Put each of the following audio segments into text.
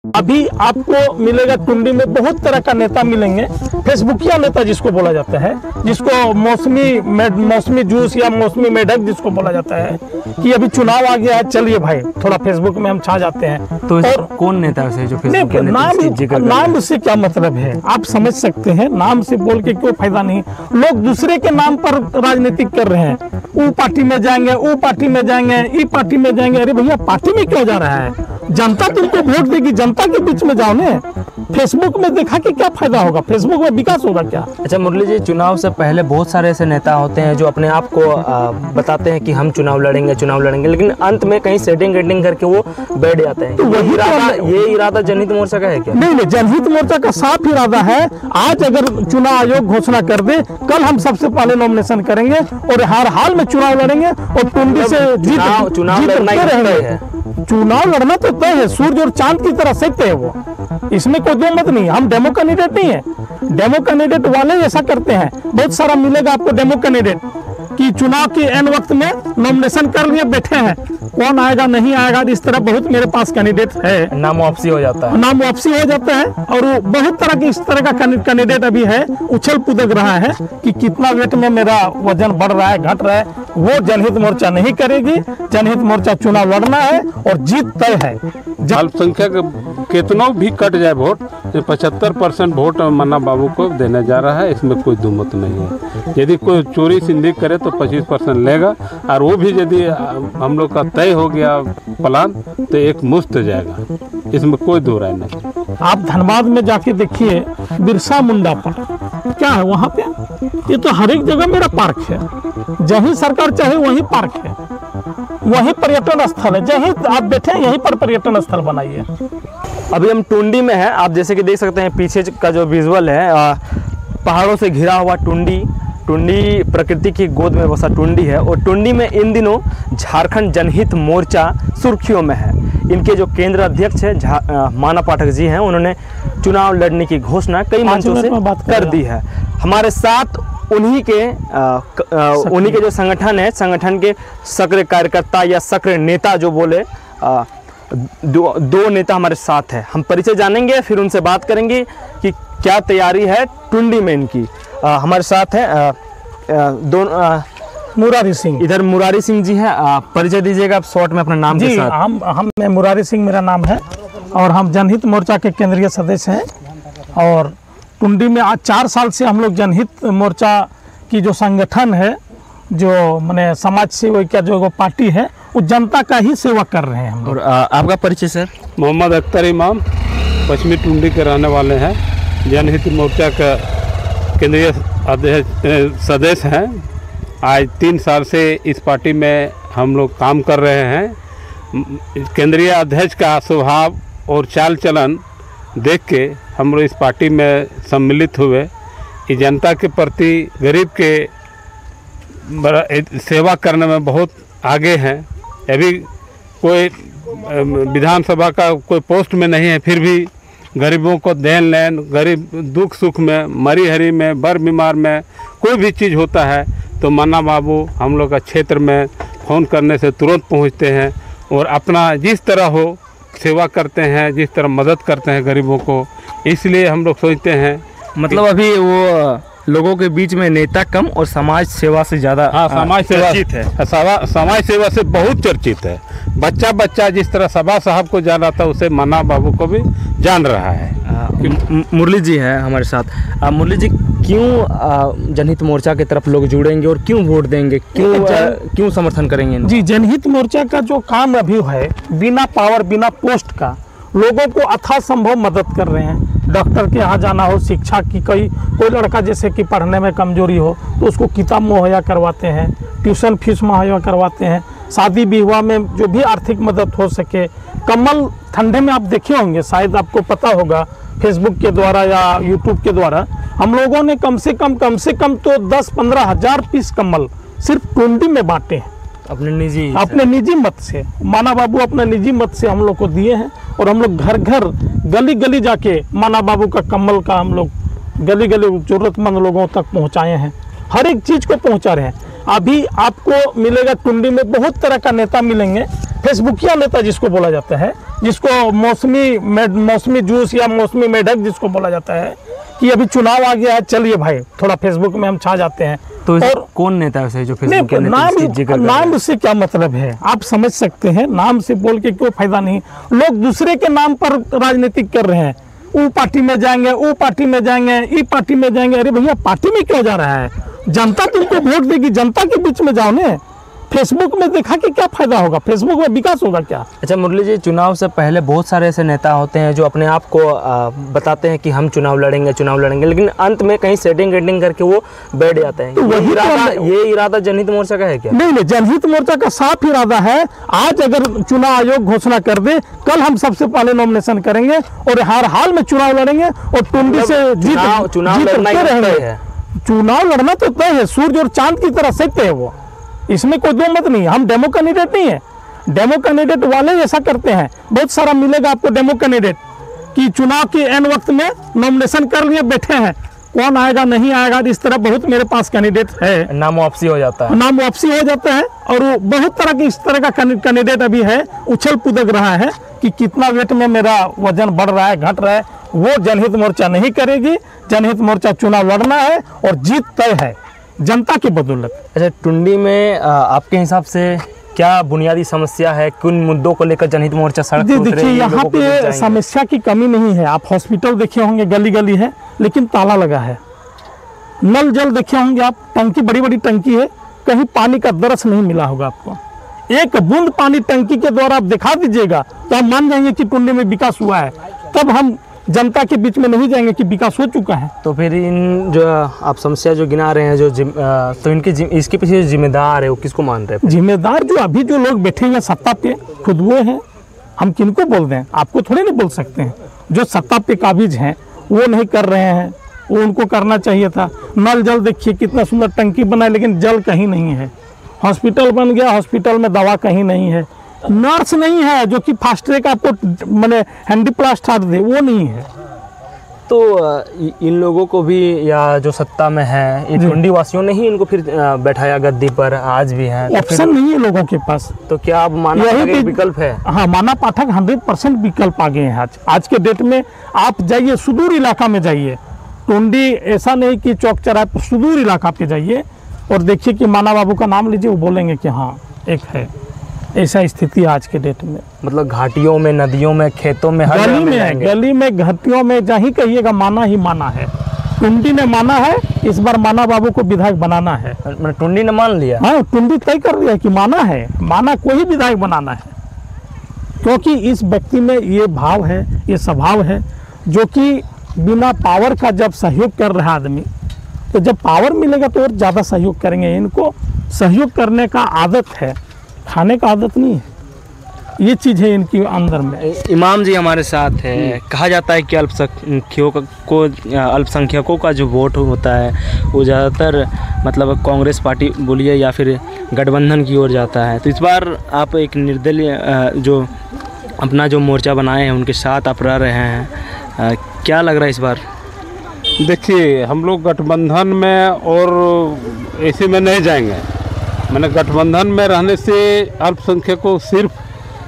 अभी आपको मिलेगा टुंडी में बहुत तरह का नेता मिलेंगे, फेसबुकिया नेता जिसको बोला जाता है, जिसको मौसमी जूस या मौसमी मेढक जिसको बोला जाता है कि अभी चुनाव आ गया है, चलिए भाई थोड़ा फेसबुक में हम छा जाते हैं। तो और कौन नेता से जो फेसबुक नाम से क्या मतलब है, आप समझ सकते हैं, नाम से बोल के कोई फायदा नहीं। लोग दूसरे के नाम पर राजनीतिक कर रहे हैं, वो पार्टी में जाएंगे, वो पार्टी में जाएंगे, ई पार्टी में जाएंगे। अरे भैया पार्टी में क्यों जा रहा है? जनता तुमको वोट देगी, जनता के बीच में जाओ ने। फेसबुक में देखा कि क्या फायदा होगा, फेसबुक में विकास होगा क्या? अच्छा मुरली जी, चुनाव से पहले बहुत सारे ऐसे नेता होते हैं जो अपने आप को बताते हैं कि हम चुनाव लड़ेंगे, लेकिन अंत में कहीं सेटिंग करके वो बैठ जाते हैं। तो वही ये इरादा जनहित मोर्चा का है क्या? नहीं, जनहित मोर्चा का साफ इरादा है। आज अगर चुनाव आयोग घोषणा कर दे, कल हम सबसे पहले नॉमिनेशन करेंगे और हर हाल में चुनाव लड़ेंगे और टुंडी से चुनाव लड़ना तो तय है, सूरज और चांद की तरह सत्य है वो, इसमें कोई दो मत नहीं। हम डेमो कैंडिडेट नहीं है, डेमो कैंडिडेट वाले ऐसा करते हैं। बहुत सारा मिलेगा आपको डेमो कैंडिडेट कि चुनाव के एन वक्त में नॉमिनेशन कर लिए बैठे हैं, कौन आएगा नहीं आएगा, इस तरह बहुत मेरे पास कैंडिडेट है। नाम वापसी हो जाता है, और बहुत तरह की इस तरह का कैंडिडेट अभी है, उछल कूदक रहा है कि कितना वेट में मेरा वजन बढ़ रहा है, घट रहा है। वो जनहित मोर्चा नहीं करेगी। जनहित मोर्चा चुनाव लड़ना है और जीत तय है। अल्पसंख्यक कितना भी कट जाए वोट, 75% वोट मन्ना बाबू को देने जा रहा है, इसमें कोई दुमत नहीं है। यदि कोई चोरी सिंधी करे तो 25% लेगा, और वो भी यदि हम लोग का तय हो गया प्लान तो एक मुफ्त जाएगा, इसमें कोई दो राय नहीं। आप धनबाद में जाके देखिए, बिरसा मुंडा पार्क क्या है वहाँ पे, ये तो हर एक जगह मेरा पार्क है। जहीं सरकार चाहे वहीं पार्क है, वहीं पर्यटन स्थल है, जहीं आप बैठे यहीं पर पर्यटन स्थल बनाइए। अभी हम टुंडी में हैं, आप जैसे कि देख सकते हैं पीछे का जो विजुअल है, पहाड़ों से घिरा हुआ टुंडी प्रकृति की गोद में बसा टुंडी है। और टुंडी में इन दिनों झारखंड जनहित मोर्चा सुर्खियों में है। इनके जो केंद्र अध्यक्ष है माना पाठक जी हैं, उन्होंने चुनाव लड़ने की घोषणा कई मंचों से कर दी है। हमारे साथ उन्हीं के जो संगठन है, संगठन के सक्रिय कार्यकर्ता या सक्रिय नेता जो बोले, दो नेता हमारे साथ है। हम परिचय जानेंगे, फिर उनसे बात करेंगे कि क्या तैयारी है टुंडी में इनकी। हमारे साथ है मुरारी सिंह, इधर मुरारी सिंह जी हैं। परिचय दीजिएगा आप शॉर्ट में अपना नाम के साथ। मैं मुरारी सिंह मेरा नाम है और हम जनहित मोर्चा के केंद्रीय सदस्य हैं। और टुंडी में आज 4 साल से हम लोग जनहित मोर्चा की जो संगठन है, जो माने समाज सेवा का जो पार्टी है, वो जनता का ही सेवा कर रहे हैं हम। और आपका परिचय सर? मोहम्मद अख्तर इमाम, पश्चिमी टुंडी के रहने वाले हैं, जनहित मोर्चा का केंद्रीय सदस्य हैं। आज 3 साल से इस पार्टी में हम लोग काम कर रहे हैं। केंद्रीय अध्यक्ष का स्वभाव और चाल चलन देख के हम लोग इस पार्टी में सम्मिलित हुए। कि जनता के प्रति, गरीब के सेवा करने में बहुत आगे हैं। अभी कोई विधानसभा का कोई पोस्ट में नहीं है, फिर भी गरीबों को देन लेन, गरीब दुख सुख में, मरी हरी में, बर बीमार में कोई भी चीज़ होता है तो मन्ना बाबू हम लोग का क्षेत्र में फ़ोन करने से तुरंत पहुंचते हैं और अपना जिस तरह हो सेवा करते हैं, जिस तरह मदद करते हैं गरीबों को। इसलिए हम लोग सोचते हैं, मतलब अभी वो लोगों के बीच में नेता कम और समाज सेवा से ज़्यादा समाज सेवा से बहुत चर्चित है। बच्चा जिस तरह सभा साहब को जाना था, उसे मन्ना बाबू को भी जान रहा है। मुरली जी है हमारे साथ। मुरली जी, क्यों जनहित मोर्चा की तरफ लोग जुड़ेंगे और क्यों वोट देंगे, क्यों समर्थन करेंगे? जी, जनहित मोर्चा का जो काम अभी है, बिना पावर बिना पोस्ट का लोगों को अथासंभव मदद कर रहे हैं। डॉक्टर के यहाँ जाना हो, शिक्षा की कोई लड़का जैसे कि पढ़ने में कमजोरी हो तो उसको किताब मुहैया करवाते हैं, ट्यूशन फीस मुहैया करवाते हैं, शादी विवाह में जो भी आर्थिक मदद हो सके। कमल ठंडे में आप देखे होंगे, शायद आपको पता होगा, फेसबुक के द्वारा या यूट्यूब के द्वारा हम लोगों ने कम से कम तो 10-15 हज़ार पीस कमल सिर्फ टुंडी में बांटे हैं अपने निजी मत से। माना बाबू अपने निजी मत से हम लोग को दिए हैं और हम लोग घर घर गली गली जाके माना बाबू का कमल का हम लोग गली गली जरूरतमंद लोगों तक पहुंचाए हैं। हर एक चीज़ को पहुंचा रहे हैं। अभी आपको मिलेगा टुंडी में बहुत तरह का नेता मिलेंगे, फेसबुकिया नेता जिसको बोला जाता है, जिसको मौसमी जूस या मौसमी मेढक जिसको बोला जाता है, कि अभी चुनाव आ गया है, चलिए भाई थोड़ा फेसबुक में हम छा जाते हैं। तो और कौन नेता है जो फेसबुक के नाम से क्या मतलब है, आप समझ सकते हैं, नाम से बोल के कोई फायदा नहीं। लोग दूसरे के नाम पर राजनीतिक कर रहे हैं, वो पार्टी में जाएंगे, वो पार्टी में जाएंगे, ई पार्टी में जाएंगे। अरे भैया पार्टी में क्यों जा रहा है, जनता तुमको वोट देगी, जनता के बीच में जाओ ने। फेसबुक में देखा कि क्या फायदा होगा, फेसबुक में विकास होगा क्या। अच्छा मुरली जी, चुनाव से पहले बहुत सारे ऐसे नेता होते हैं जो अपने आप को बताते हैं कि हम चुनाव लड़ेंगे, लेकिन अंत में कहीं सेटिंग वेटिंग करके वो बैठ जाते हैं। तो ये इरादा जनहित मोर्चा का है क्या? नहीं, जनहित मोर्चा का साफ इरादा है। आज अगर चुनाव आयोग घोषणा कर दे, कल हम सबसे पहले नॉमिनेशन करेंगे और हर हाल में चुनाव लड़ेंगे और टुंडी से चुनाव लड़ना तो तय है, सूर्य और चांद की तरह सत्य है वो, इसमें कोई दो मत नहीं। हम डेमो कैंडिडेट नहीं है, डेमो कैंडिडेट वाले ऐसा करते हैं, बहुत सारा मिलेगा आपको डेमो कैंडिडेट कि चुनाव के एन वक्त में नॉमिनेशन कर लिए बैठे हैं, कौन आएगा नहीं आएगा, इस तरह बहुत मेरे पास कैंडिडेट है, नाम वापसी हो जाता है। और वो बहुत तरह की इस तरह का कैंडिडेट अभी है, उछल कूदक रहा है कि कितना वेट में मेरा वजन बढ़ रहा है, घट रहा है। वो जनहित मोर्चा नहीं करेगी, जनहित मोर्चा चुनाव लड़ना है और जीत तय है जनता की बदौलत। अच्छा, टुंडी में आपके हिसाब से क्या बुनियादी समस्या है, किन मुद्दों को लेकर जनहित मोर्चा सड़क पर उतरे? देखिए यहाँ पे समस्या की कमी नहीं है। आप हॉस्पिटल देखे होंगे, गली गली है लेकिन ताला लगा है। नल जल देखे होंगे आप, टंकी बड़ी बड़ी टंकी है, कहीं पानी का दरस नहीं मिला होगा आपको। एक बूंद पानी टंकी के द्वारा आप दिखा दीजिएगा तो हम मान जाएंगे कि टुंडी में विकास हुआ है, तब हम जनता के बीच में नहीं जाएंगे कि विकास हो चुका है। तो फिर इन जो आप समस्या जो गिना रहे हैं तो इनके इसके पीछे जो जिम्मेदार है वो किसको मान रहे हैं? जिम्मेदार जो अभी जो लोग बैठे हैं सत्ता पे, खुद वो हैं। हम किनको बोल दें, आपको थोड़े नहीं बोल सकते हैं। जो सत्ता पे काबिज हैं वो नहीं कर रहे हैं, वो उनको करना चाहिए था। नल जल देखिए कितना सुंदर टंकी बना है, लेकिन जल कहीं नहीं है। हॉस्पिटल बन गया, हॉस्पिटल में दवा कहीं नहीं है। नर्स नहीं है जो कि फास्ट ट्रैक आपको मैंने हैंडीप्लास्ट हाथ दे, वो नहीं है। तो इन लोगों को भी, या जो सत्ता में है, ये टुंडी वासियों ने ही इनको फिर बैठाया गद्दी पर, आज भी है। ऑप्शन नहीं है लोगों के पास। तो क्या अब माना पाठक विकल्प है? हाँ, माना पाठक 100% विकल्प आ गए हैं। आज के डेट में आप जाइए, सुदूर इलाका में जाइए, टुंडी ऐसा नहीं कि चौक चौराहे पर, सुदूर इलाका पे जाइए और देखिए कि माना बाबू का नाम लीजिए, वो बोलेंगे कि हाँ एक है। ऐसा स्थिति है आज के डेट में। मतलब घाटियों में, नदियों में, खेतों में, हर गली में, घाटियों में, जहाँ कहिएगा माना ही माना है। टुंडी ने माना है, इस बार माना बाबू को विधायक बनाना है। टुंडी ने मान लिया? हाँ, टुंडी तय कर दिया कि माना है, माना को ही विधायक बनाना है, क्योंकि इस व्यक्ति में ये भाव है, ये स्वभाव है, जो कि बिना पावर का जब सहयोग कर रहा आदमी, तो जब पावर मिलेगा तो और ज़्यादा सहयोग करेंगे। इनको सहयोग करने का आदत है, खाने का आदत नहीं है। ये चीज़ है इनकी अंदर में। इमाम जी हमारे साथ है। कहा जाता है कि अल्पसंख्यकों का जो वोट होता है वो ज़्यादातर मतलब कांग्रेस पार्टी बोलिए या फिर गठबंधन की ओर जाता है। तो इस बार आप एक निर्दलीय जो अपना जो मोर्चा बनाए हैं उनके साथ आप रह रहे हैं, क्या लग रहा है इस बार? देखिए, हम लोग गठबंधन में और ऐसे में नहीं जाएंगे। मैंने गठबंधन में रहने से अल्पसंख्यकों सिर्फ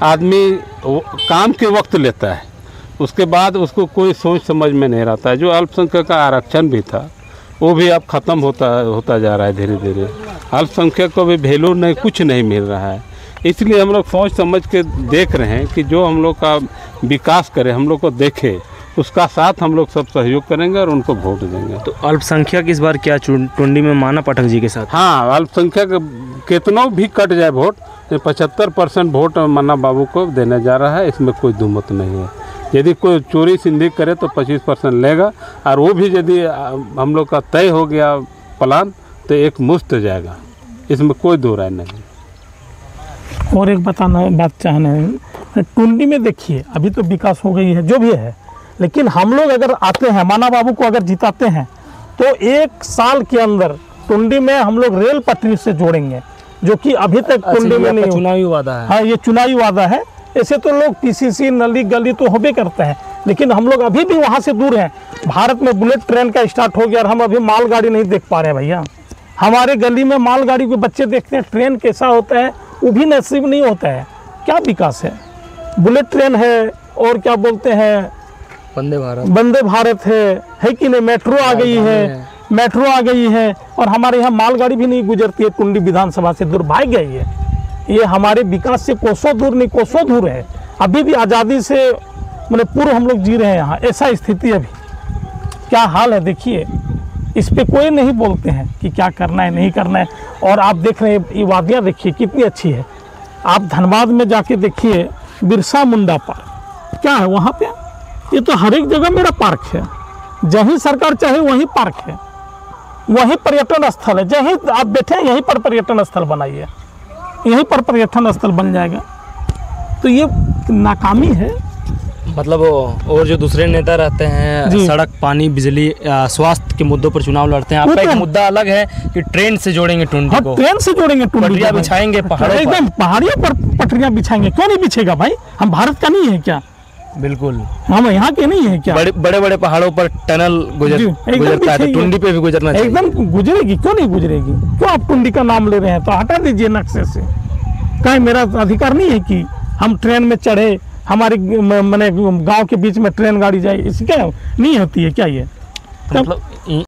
आदमी काम के वक्त लेता है, उसके बाद उसको कोई सोच समझ में नहीं रहता है। जो अल्पसंख्यक का आरक्षण भी था वो भी अब ख़त्म होता जा रहा है धीरे धीरे। अल्पसंख्यक को भी वैल्यू नहीं, कुछ नहीं मिल रहा है। इसलिए हम लोग सोच समझ के देख रहे हैं कि जो हम लोग का विकास करे, हम लोग को देखे, उसका साथ हम लोग सब सहयोग करेंगे और उनको वोट देंगे। तो अल्पसंख्यक इस बार क्या टुंडी में माना पाठक जी के साथ? हाँ, अल्पसंख्यक कितना भी कट जाए वोट, 75% वोट माना बाबू को देने जा रहा है, इसमें कोई दुमत नहीं है। यदि कोई चोरी सिंधी करे तो 25% लेगा, और वो भी यदि हम लोग का तय हो गया प्लान तो एक मुश्त जाएगा, इसमें कोई दो राय नहीं। और एक बात चाहना, टुंडी में देखिए अभी तो विकास हो गई है जो भी है, लेकिन हम लोग अगर आते हैं, माना बाबू को अगर जिताते हैं तो 1 साल के अंदर टुंडी में हम लोग रेल पटरी से जोड़ेंगे, जो कि अभी तक टुंडी में नहीं। चुनावी वादा है। हाँ, ये चुनावी वादा है। ऐसे तो लोग पीसीसी, नली गली तो होबे करते हैं, लेकिन हम लोग अभी भी वहाँ से दूर हैं। भारत में बुलेट ट्रेन का स्टार्ट हो गया और हम अभी मालगाड़ी नहीं देख पा रहे हैं भैया। हमारे गली में मालगाड़ी के बच्चे देखते हैं, ट्रेन कैसा होता है वो भी नसीब नहीं होता है। क्या विकास है? बुलेट ट्रेन है और क्या बोलते हैं वंदे भारत है कि नहीं? मेट्रो आ गई है, मेट्रो आ गई है, और हमारे यहाँ मालगाड़ी भी नहीं गुजरती है टुंडी विधानसभा से। दुर्भाग्य है ये हमारे विकास से कोसों दूर नहीं, कोसों दूर है। अभी भी आज़ादी से मतलब पूर्व हम लोग जी रहे हैं यहाँ, ऐसा स्थिति अभी। क्या हाल है देखिए, इस पे कोई नहीं बोलते हैं कि क्या करना है नहीं करना है। और आप देख रहे हैं ये वादियाँ देखिए कितनी अच्छी है। आप धनबाद में जाके देखिए बिरसा मुंडा पार्क, क्या है वहाँ पे? ये तो हर एक जगह मेरा पार्क है, जहीं सरकार चाहे वहीं पार्क है, वहीं पर्यटन स्थल है। जहीं आप बैठे हैं यहीं पर पर्यटन स्थल बनाइए, यहीं पर पर्यटन स्थल बन जाएगा। तो ये नाकामी है। मतलब और जो दूसरे नेता रहते हैं सड़क, पानी, बिजली, स्वास्थ्य के मुद्दों पर चुनाव लड़ते हैं। आपका एक मुद्दा अलग है कि ट्रेन से जोड़ेंगे टुंडी को। ट्रेन से जोड़ेंगे टुंडी, पटरियां बिछाएंगे पहाड़ों पर। एकदम पहाड़ियों पर पटरियां बिछाएंगे। क्यों नहीं बिछेगा भाई? हम भारत का नहीं है क्या? बिल्कुल, हम यहाँ के नहीं है क्या? बड़े बड़े पहाड़ों पर टनल गुजरता है, तो टुंडी पे भी गुजरना चाहिए। एकदम गुजरेगी, क्यों नहीं गुजरेगी? क्यों आप टुंडी का नाम ले रहे हैं? तो हटा दीजिए नक्शे से। कहीं मेरा अधिकार नहीं है कि हम ट्रेन में चढ़े, हमारे मैंने गांव के बीच में ट्रेन गाड़ी जाए? इसकी क्या नहीं होती है क्या ये? मतलब